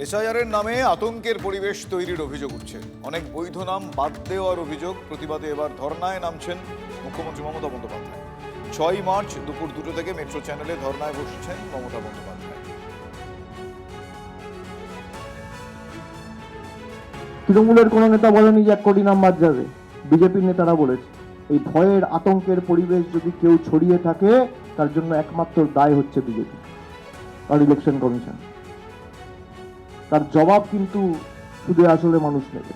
এসআইআরের নামে আতঙ্কের পরিবেশ তৈরির অভিযোগ উঠছে। অনেক বৈধ নাম বাদ দেওয়ার অভিযোগ। প্রতিবাদে এবার ধর্নায় নামছেন মুখ্যমন্ত্রী মমতা বন্দ্যোপাধ্যায়। 6ই মার্চ দুপুর 2টো থেকে মেট্রো চ্যানেলে ধর্নায় বসছেন মমতা বন্দ্যোপাধ্যায়। তৃণমূলের কোনো নেতা বলেনি যে 1 কোটি নাম বাদ যাবে। বিজেপির নেতারা বলেছে এই ভয়ের আতঙ্কের পরিবেশ যদি কেউ ছড়িয়ে থাকে তার জন্য একমাত্র দায় হচ্ছে বিজেপি আর ইলেকশন কমিশন। তার জবাব কিন্তু শুধু আসলে মানুষ নেবে।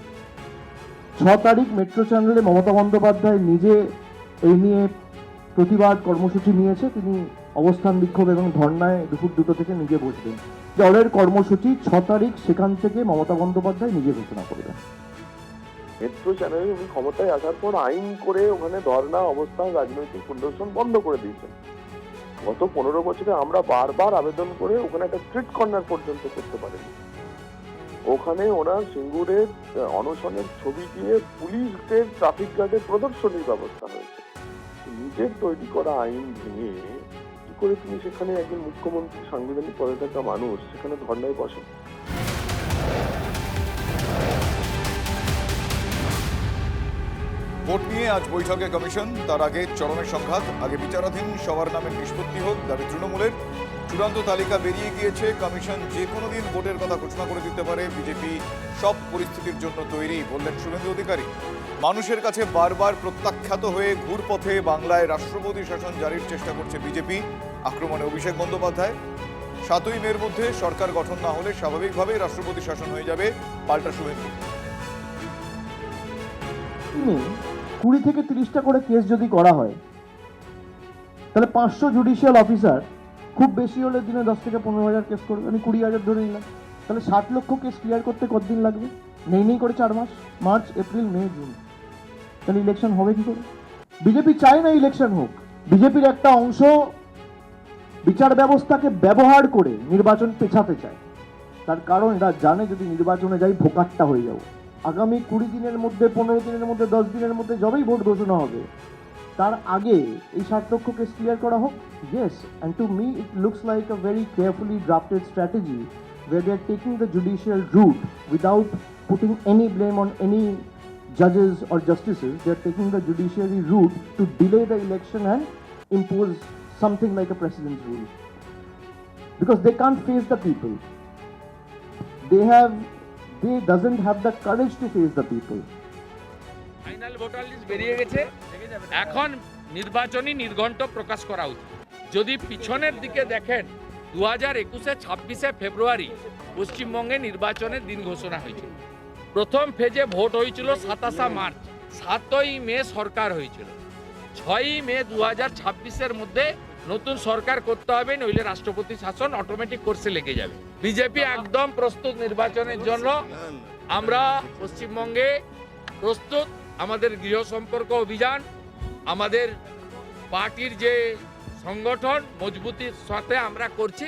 6 তারিখ মেট্রো চ্যানেলে মমতা বন্দ্যোপাধ্যায় নিজে এই নিয়ে প্রতিবাদ কর্মসূচি নিয়েছে। তিনি অবস্থান বিক্ষোভ এবং ধর্নায় দুপুর 2টো থেকে নিজে বসবেন। দলের কর্মসূচি 6 তারিখ, সেখান থেকে মমতা বন্দ্যোপাধ্যায় নিজে ঘোষণা করবেন। মেট্রো চ্যানেলে উনি ক্ষমতায় আসার পর আইন করে ওখানে ধর্ণা অবস্থান রাজনৈতিক প্রদর্শন বন্ধ করে দিয়েছেন। গত 15 বছরে আমরা বারবার আবেদন করে ওখানে একটা স্ট্রিট কর্নার পর্যন্ত করতে পারিনি। ওখানে ওনার সিঙ্গুরের অনশনের ছবি দিয়ে পুলিশদের ট্রাফিক গার্ডের প্রদর্শনীর ব্যবস্থা হয়েছে। নিজের তৈরি করা আইন ভেঙে কি করে তিনি সেখানে একজন মুখ্যমন্ত্রী সাংবিধানিক পদে থাকা মানুষ সেখানে ধর্ণায় বসেন? ভোট নিয়ে আজ বৈঠকে কমিশন। তার আগে চরমের সংঘাত। আগে বিচারাধীন সবার নামের নিষ্পত্তি হোক দাবি তৃণমূলের। চূড়ান্ত তালিকা বেরিয়ে গিয়েছে। কমিশন যে কোনো দিন ভোটের কথা ঘোষণা করে দিতে পারে। বিজেপি সব পরিস্থিতির জন্য তৈরি, বললেন শুভেন্দু অধিকারী। মানুষের কাছে বারবার প্রত্যাখ্যাত হয়ে ঘুরপথে বাংলায় রাষ্ট্রপতি শাসন জারির চেষ্টা করছে বিজেপি। আক্রমণে অভিষেক বন্দ্যোপাধ্যায়। 7ই মের মধ্যে সরকার গঠন না হলে স্বাভাবিকভাবেই রাষ্ট্রপতি শাসন হয়ে যাবে, পাল্টা শুভেন্দু। 20 থেকে 30টা করে কেস যদি করা হয় তাহলে 500 জুডিশিয়াল অফিসার খুব বেশি হলে দিনে 10 থেকে 15,000 কেস করবে। আমি 20,000 ধরে নিলাম, তাহলে 60 লক্ষ কেস ক্লিয়ার করতে কতদিন লাগবে? নেই করে 4 মাস, মার্চ, এপ্রিল, মে, জুন। তাহলে ইলেকশন হবে কি করে? বিজেপি চায় না ইলেকশন হোক। বিজেপির একটা অংশ বিচার ব্যবস্থাকে ব্যবহার করে নির্বাচন পেছাতে চায়। তার কারণ এরা জানে যদি নির্বাচনে যাই ভোকাট্টা হয়ে যাবো। আগামী 20 দিনের মধ্যে, 15 দিনের মধ্যে, 10 দিনের মধ্যে যবেই ভোট ঘোষণা হবে তার আগে এই 60 লক্ষ কেস ক্লিয়ার করা হোক। Yes, and to me it looks like a very carefully drafted strategy where they are taking the judicial route without putting any blame on any judges or justices. They are taking the judiciary route to delay the election and impose something like a precedence rule. Because they can't face the people. They doesn't have the courage to face the people. Final voter list বেরিয়ে গেছে। এখন নির্বাচনী নির্ঘণ্ট প্রকাশ করা উচিত। যদি পিছনের দিকে দেখেন 2021-এ 26শে ফেব্রুয়ারি পশ্চিমবঙ্গে নির্বাচনের দিন ঘোষণা হয়েছিল। প্রথম ফেজে ভোট হয়েছিল 27 মার্চ। 7ই মে সরকার হয়েছিল। 6ই মে 2026-এর মধ্যে নতুন সরকার করতে হবে, নইলে রাষ্ট্রপতি শাসন অটোমেটিক কোর্সে লেগে যাবে। বিজেপি একদম প্রস্তুত নির্বাচনের জন্য। আমরা পশ্চিমবঙ্গে প্রস্তুত। আমাদের গৃহ সম্পর্ক অভিযান, আমাদের পার্টির যে সংগঠন মজবুতির সাথে আমরা করছি।